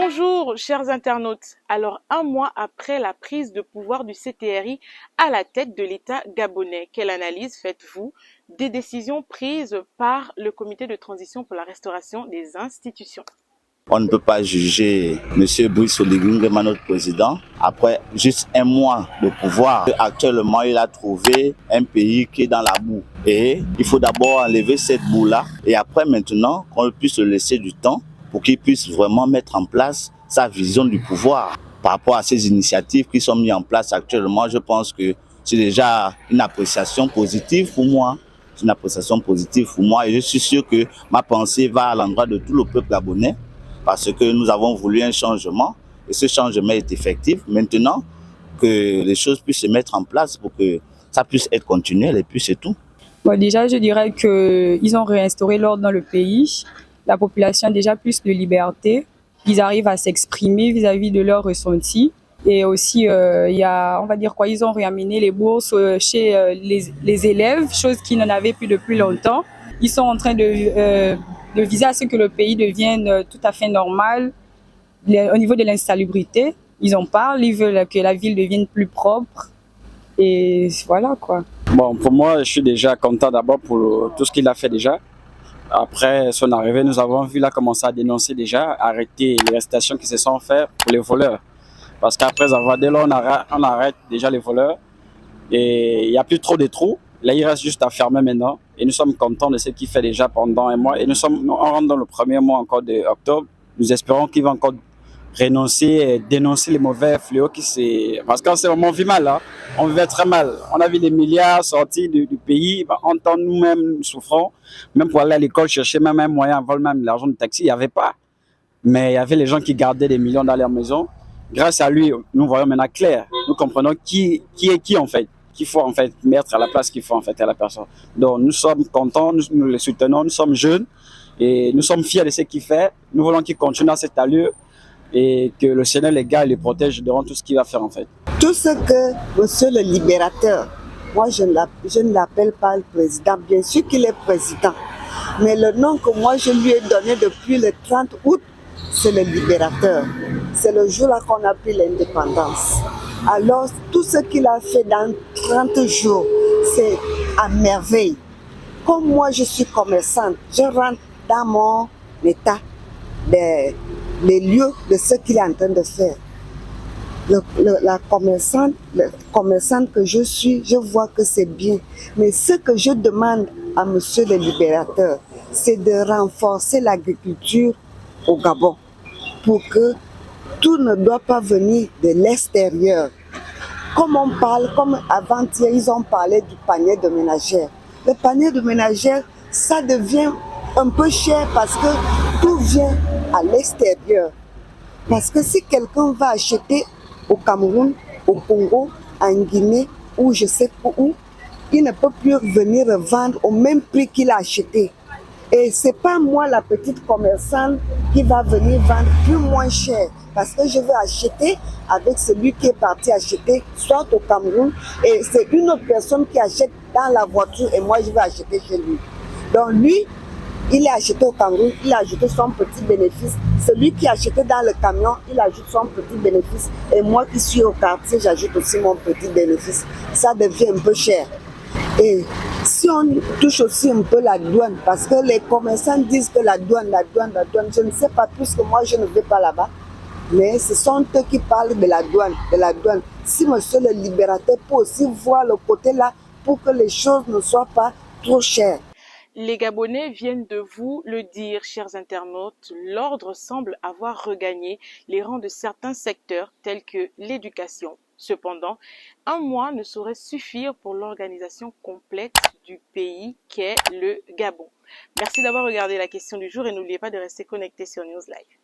Bonjour chers internautes, alors un mois après la prise de pouvoir du CTRI à la tête de l'État gabonais, quelle analyse faites-vous des décisions prises par le comité de transition pour la restauration des institutions? On ne peut pas juger M. Brice Oligui Nguema, notre président, après juste un mois de pouvoir. Actuellement, il a trouvé un pays qui est dans la boue. Et il faut d'abord enlever cette boue-là et après maintenant qu'on puisse le laisser du temps pour qu'il puisse vraiment mettre en place sa vision du pouvoir. Par rapport à ces initiatives qui sont mises en place actuellement, je pense que c'est déjà une appréciation positive pour moi. C'est une appréciation positive pour moi et je suis sûr que ma pensée va à l'endroit de tout le peuple gabonais parce que nous avons voulu un changement et ce changement est effectif. Maintenant, que les choses puissent se mettre en place pour que ça puisse être continuel et puis c'est tout. Bon, déjà, je dirais qu'ils ont réinstauré l'ordre dans le pays. La population a déjà plus de liberté. Ils arrivent à s'exprimer vis-à-vis de leurs ressentis. Et aussi, il y a, on va dire quoi, ils ont réamené les bourses chez les élèves, chose qu'ils n'en avaient plus depuis longtemps. Ils sont en train de viser à ce que le pays devienne tout à fait normal. Au niveau de l'insalubrité, ils en parlent, ils veulent que la ville devienne plus propre. Et voilà quoi. Bon, pour moi, je suis déjà content d'abord pour tout ce qu'il a fait déjà. Après son arrivée, nous avons vu là commencer à dénoncer déjà, arrêter les arrestations qui se sont faites pour les voleurs. Parce qu'après avoir, dès lors, on arrête déjà les voleurs et il n'y a plus trop de trous. Là, il reste juste à fermer maintenant. Et nous sommes contents de ce qu'il fait déjà pendant un mois. Et on rentre dans le premier mois encore d'octobre. Nous espérons qu'il va encore renoncer et dénoncer les mauvais fléaux qui c'est. Parce qu'en ce moment, on vit mal, hein. On vivait très mal. On a vu des milliards sortis du pays. En temps, nous-mêmes, nous souffrons. Même pour aller à l'école, chercher même un moyen, voler même l'argent du taxi, il n'y avait pas. Mais il y avait les gens qui gardaient des millions dans leur maison. Grâce à lui, nous voyons maintenant clair. Nous comprenons qui est qui en fait. Qu'il faut en fait mettre à la place qu'il faut en fait à la personne. Donc nous sommes contents, nous les soutenons, nous sommes jeunes et nous sommes fiers de ce qu'il fait. Nous voulons qu'il continue à cette allure et que le Seigneur les garde et les protège durant tout ce qu'il va faire en fait. Tout ce que Monsieur le Libérateur, moi je ne l'appelle pas le président, bien sûr qu'il est président, mais le nom que moi je lui ai donné depuis le 30 août, c'est le Libérateur. C'est le jour-là qu'on a pris l'indépendance. Alors tout ce qu'il a fait dans 30 jours, c'est à merveille. Comme moi je suis commerçante, je rentre dans mon état les lieux de ce qu'il est en train de faire. La commerçante que je suis, je vois que c'est bien. Mais ce que je demande à Monsieur le Libérateur, c'est de renforcer l'agriculture au Gabon pour que tout ne doit pas venir de l'extérieur. Comme on parle, comme avant-hier, ils ont parlé du panier de ménagère. Le panier de ménagère, ça devient un peu cher parce que tout vient à l'extérieur. Parce que si quelqu'un va acheter au Cameroun, au Congo, en Guinée ou je sais pas où, il ne peut plus venir vendre au même prix qu'il a acheté. Et ce n'est pas moi, la petite commerçante, qui va venir vendre plus moins cher. Parce que je veux acheter avec celui qui est parti acheter, soit au Cameroun, et c'est une autre personne qui achète dans la voiture et moi je vais acheter chez lui. Donc lui, il a acheté au Cameroun, il a ajouté son petit bénéfice. Celui qui a acheté dans le camion, il ajoute son petit bénéfice. Et moi qui suis au quartier, j'ajoute aussi mon petit bénéfice. Ça devient un peu cher. Et si on touche aussi un peu la douane, parce que les commerçants disent que la douane, je ne sais pas plus que moi, je ne vais pas là-bas. Mais ce sont eux qui parlent de la douane, Si Monsieur le Libérateur peut aussi voir le côté là pour que les choses ne soient pas trop chères. Les Gabonais viennent de vous le dire, chers internautes, l'ordre semble avoir regagné les rangs de certains secteurs tels que l'éducation. Cependant, un mois ne saurait suffire pour l'organisation complète du pays qu'est le Gabon. Merci d'avoir regardé la question du jour et n'oubliez pas de rester connecté sur News Live.